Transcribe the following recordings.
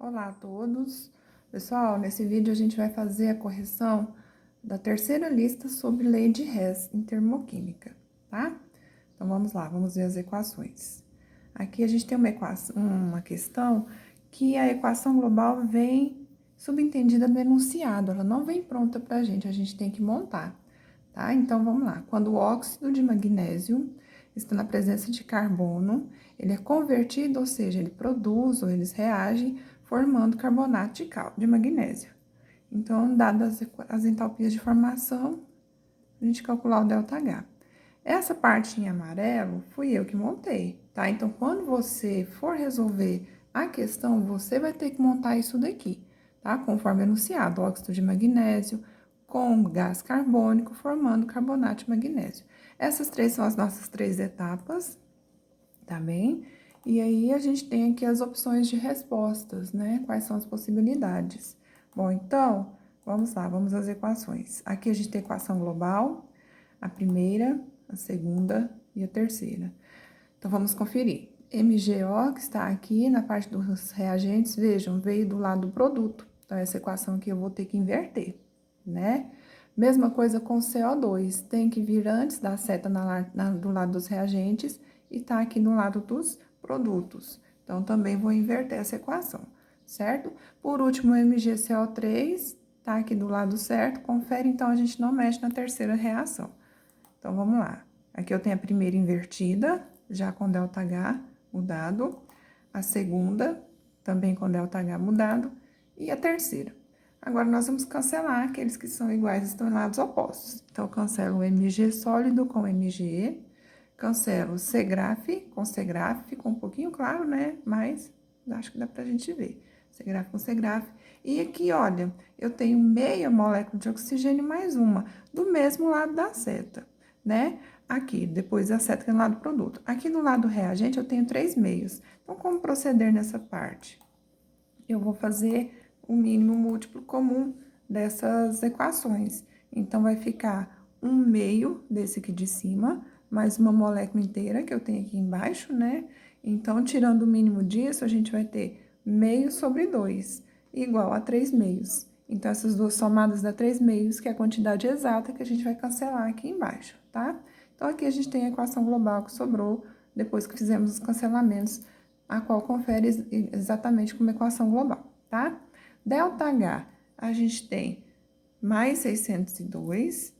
Olá a todos. Pessoal, nesse vídeo a gente vai fazer a correção da terceira lista sobre lei de Hess em termoquímica, tá? Então, vamos lá, vamos ver as equações. Aqui a gente tem uma questão que a equação global vem subentendida no enunciado, ela não vem pronta pra gente, a gente tem que montar, tá? Então, vamos lá. Quando o óxido de magnésio está na presença de carbono, ele é convertido, ou seja, ele produz ou eles reagem formando carbonato de magnésio. Então, dadas as entalpias de formação, a gente calcular o ΔH. Essa parte em amarelo fui eu que montei, tá? Então, quando você for resolver a questão, você vai ter que montar isso daqui, tá? Conforme anunciado, óxido de magnésio com gás carbônico formando carbonato de magnésio. Essas três são as nossas três etapas, tá bem? E aí, a gente tem aqui as opções de respostas, né? Quais são as possibilidades? Bom, então, vamos lá, vamos às equações. Aqui a gente tem a equação global, a primeira, a segunda e a terceira. Então, vamos conferir. MgO, que está aqui na parte dos reagentes, vejam, veio do lado do produto. Então, essa equação aqui eu vou ter que inverter, né? Mesma coisa com CO2, tem que vir antes da seta do lado dos reagentes e tá aqui no lado dos produtos. Então, também vou inverter essa equação, certo? Por último, o MgCO3 tá aqui do lado certo, confere, então a gente não mexe na terceira reação. Então, vamos lá. Aqui eu tenho a primeira invertida, já com ΔH mudado, a segunda, também com ΔH mudado, e a terceira. Agora, nós vamos cancelar aqueles que são iguais, estão em lados opostos. Então, eu cancelo o Mg sólido com Mge, cancelo o Cgraf com Cgraf, ficou um pouquinho claro, né? Mas acho que dá pra gente ver. Cgraf com Cgraf. E aqui, olha, eu tenho meia molécula de oxigênio mais uma, do mesmo lado da seta, né? Aqui, depois da seta que é no lado do produto. Aqui no lado do reagente, eu tenho 3 meios. Então, como proceder nessa parte? Eu vou fazer o mínimo múltiplo comum dessas equações. Então, vai ficar 1/2 desse aqui de cima, mais uma molécula inteira que eu tenho aqui embaixo, né? Então, tirando o mínimo disso, a gente vai ter meio sobre 2, igual a 3 meios. Então, essas duas somadas dá 3 meios, que é a quantidade exata que a gente vai cancelar aqui embaixo, tá? Então, aqui a gente tem a equação global que sobrou depois que fizemos os cancelamentos, a qual confere exatamente como equação global, tá? ΔH, a gente tem mais 602,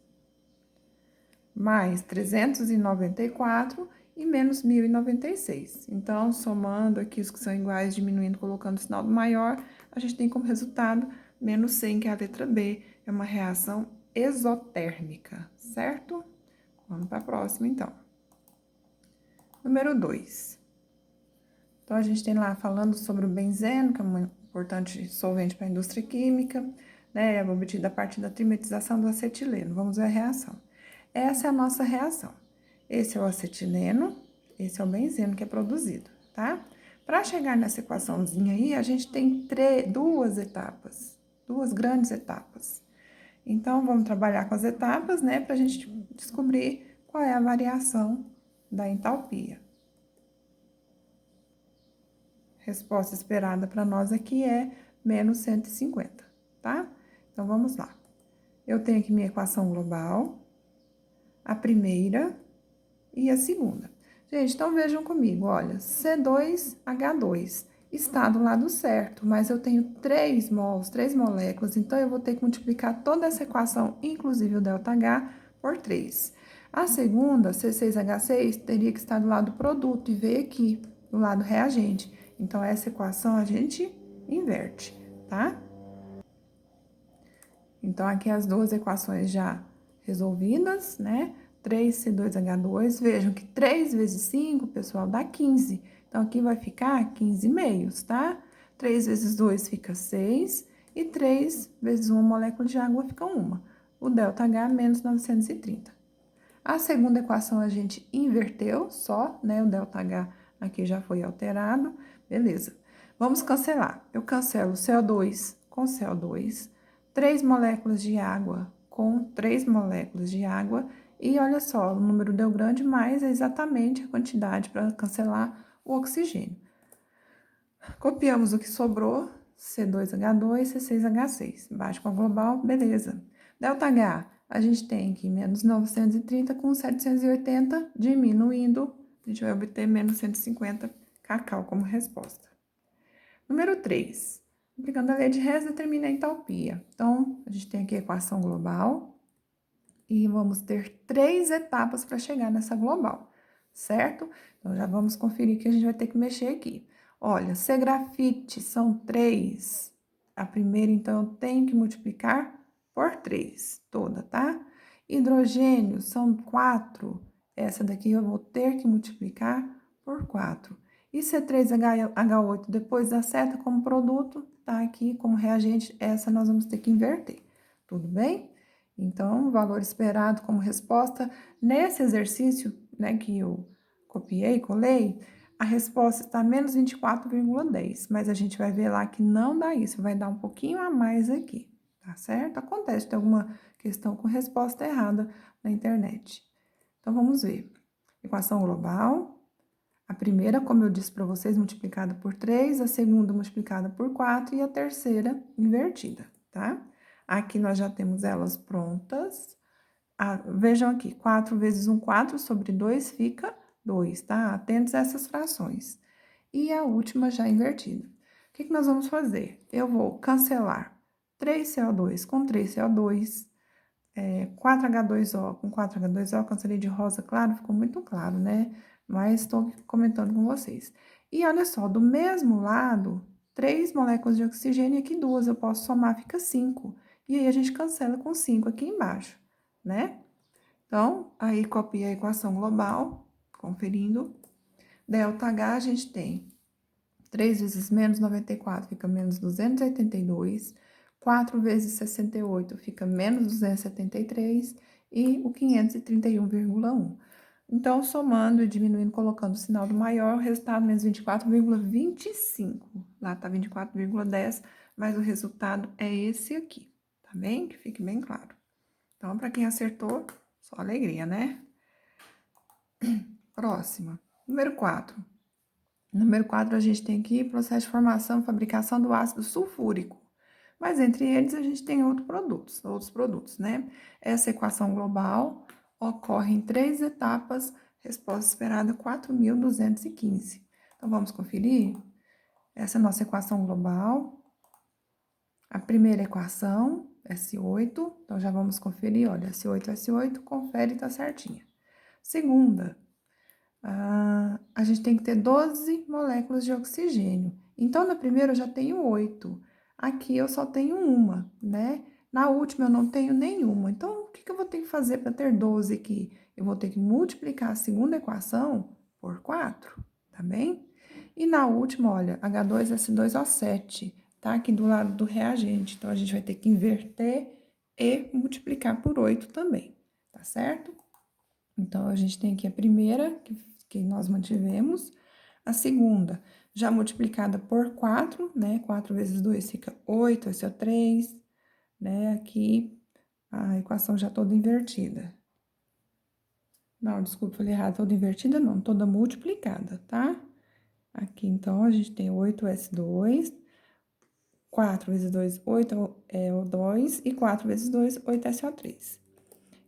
mais 394 e menos 1096. Então, somando aqui os que são iguais, diminuindo, colocando o sinal do maior, a gente tem como resultado menos 100, que é a letra B, é uma reação exotérmica, certo? Vamos para a próxima, então. Número 2. Então, a gente tem lá falando sobre o benzeno, que é um importante solvente para a indústria química, né? É obtido a partir da trimetização do acetileno. Vamos ver a reação. Essa é a nossa reação. Esse é o acetileno, esse é o benzeno que é produzido, tá? Para chegar nessa equaçãozinha aí, a gente tem duas etapas, duas grandes etapas. Então, vamos trabalhar com as etapas, né, para a gente descobrir qual é a variação da entalpia. Resposta esperada para nós aqui é menos 150, tá? Então, vamos lá. Eu tenho aqui minha equação global, a primeira e a segunda. Gente, então vejam comigo, olha, C2H2 está do lado certo, mas eu tenho 3 mols, 3 moléculas, então eu vou ter que multiplicar toda essa equação, inclusive o ΔH, por 3. A segunda, C6H6, teria que estar do lado produto e veio aqui, do lado reagente. Então, essa equação a gente inverte, tá? Então, aqui as duas equações já resolvidas, né? 3C2H2, vejam que 3 vezes 5, pessoal, dá 15. Então, aqui vai ficar 15 meios, tá? 3 vezes 2 fica 6, e 3 vezes 1 molécula de água fica 1. O ΔH menos 930. A segunda equação a gente inverteu só, né? O ΔH aqui já foi alterado, beleza. Vamos cancelar. Eu cancelo CO2 com CO2, 3 moléculas de água com 3 moléculas de água, e olha só, o número deu grande, mas é exatamente a quantidade para cancelar o oxigênio. Copiamos o que sobrou, C2H2, C6H6. Baixa com a global, beleza. ΔH, a gente tem aqui menos 930 com 780, diminuindo, a gente vai obter menos 150 cacau como resposta. Número 3. Aplicando a lei de Hess, determina a entalpia. Então, a gente tem aqui a equação global e vamos ter 3 etapas para chegar nessa global, certo? Então, já vamos conferir que a gente vai ter que mexer aqui. Olha, se grafite são 3, a primeira, então, eu tenho que multiplicar por 3, toda, tá? Hidrogênio são 4, essa daqui eu vou ter que multiplicar por 4. E C3H8, depois da seta como produto, tá aqui como reagente, essa nós vamos ter que inverter, tudo bem? Então, o valor esperado como resposta, nesse exercício, né, que eu copiei, colei, a resposta está menos 24,10, mas a gente vai ver lá que não dá isso, vai dar um pouquinho a mais aqui, tá certo? Acontece, tem alguma questão com resposta errada na internet. Então, vamos ver. Equação global. A primeira, como eu disse para vocês, multiplicada por 3, a segunda multiplicada por 4 e a terceira invertida, tá? Aqui nós já temos elas prontas. Vejam aqui, 4 vezes 1, 4, sobre 2 fica 2, tá? Atentos a essas frações. E a última já invertida. O que nós vamos fazer? Eu vou cancelar 3CO2 com 3CO2, 4H2O com 4H2O, cancelei de rosa claro, ficou muito claro, né? Mas estou comentando com vocês. E olha só, do mesmo lado, 3 moléculas de oxigênio e aqui 2, eu posso somar, fica 5. E aí a gente cancela com 5 aqui embaixo, né? Então, aí copia a equação global, conferindo. ΔH a gente tem 3 vezes menos 94 fica menos 282. 4 vezes 68 fica menos 273 e o 531,1. Então, somando e diminuindo, colocando o sinal do maior, o resultado menos 24,25. Lá tá 24,10, mas o resultado é esse aqui, tá bem? Que fique bem claro. Então, para quem acertou, só alegria, né? Próxima. Número 4. Número 4, a gente tem aqui processo de formação e fabricação do ácido sulfúrico. Mas entre eles a gente tem outros produtos, né? Essa equação global ocorre em 3 etapas, resposta esperada 4.215. Então, vamos conferir? Essa é a nossa equação global. A primeira equação, S8, então já vamos conferir, olha, S8, S8, confere, tá certinha. Segunda, a gente tem que ter 12 moléculas de oxigênio. Então, na primeira eu já tenho 8. Aqui eu só tenho uma, né? Na última eu não tenho nenhuma. Então, o que eu vou ter que fazer para ter 12 aqui? Eu vou ter que multiplicar a segunda equação por 4, tá bem? E na última, olha, H2S2O7, tá? Aqui do lado do reagente. Então, a gente vai ter que inverter e multiplicar por 8 também, tá certo? Então, a gente tem aqui a primeira, que nós mantivemos. A segunda, já multiplicada por 4, né? 4 vezes 2 fica 8, esse é o 3, né? Aqui, a equação já toda invertida. Não, desculpa, falei errado, toda invertida não, toda multiplicada, tá? Aqui, então, a gente tem 8S2, 4 vezes 2, 8 é o 2, e 4 vezes 2, 8SO3.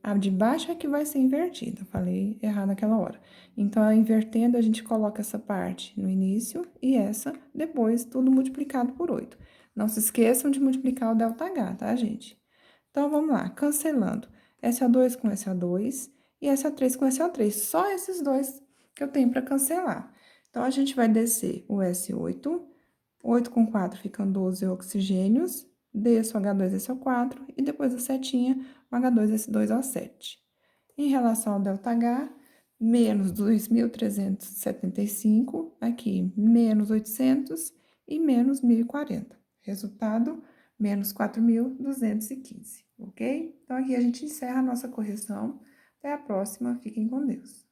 A de baixo é que vai ser invertida, falei errado naquela hora. Então, invertendo, a gente coloca essa parte no início e essa depois, tudo multiplicado por 8. Não se esqueçam de multiplicar o ΔH, tá, gente? Então, vamos lá, cancelando. SO2 com SO2 e SO3 com SO3. Só esses dois que eu tenho para cancelar. Então, a gente vai descer o S8, 8 com 4 ficam 12 oxigênios, desço o H2SO4 e depois a setinha, o H2S2O7. Em relação ao ΔH, menos 2.375, aqui menos 800 e menos 1.040. Resultado, menos 4.215, ok? Então, aqui a gente encerra a nossa correção. Até a próxima, fiquem com Deus.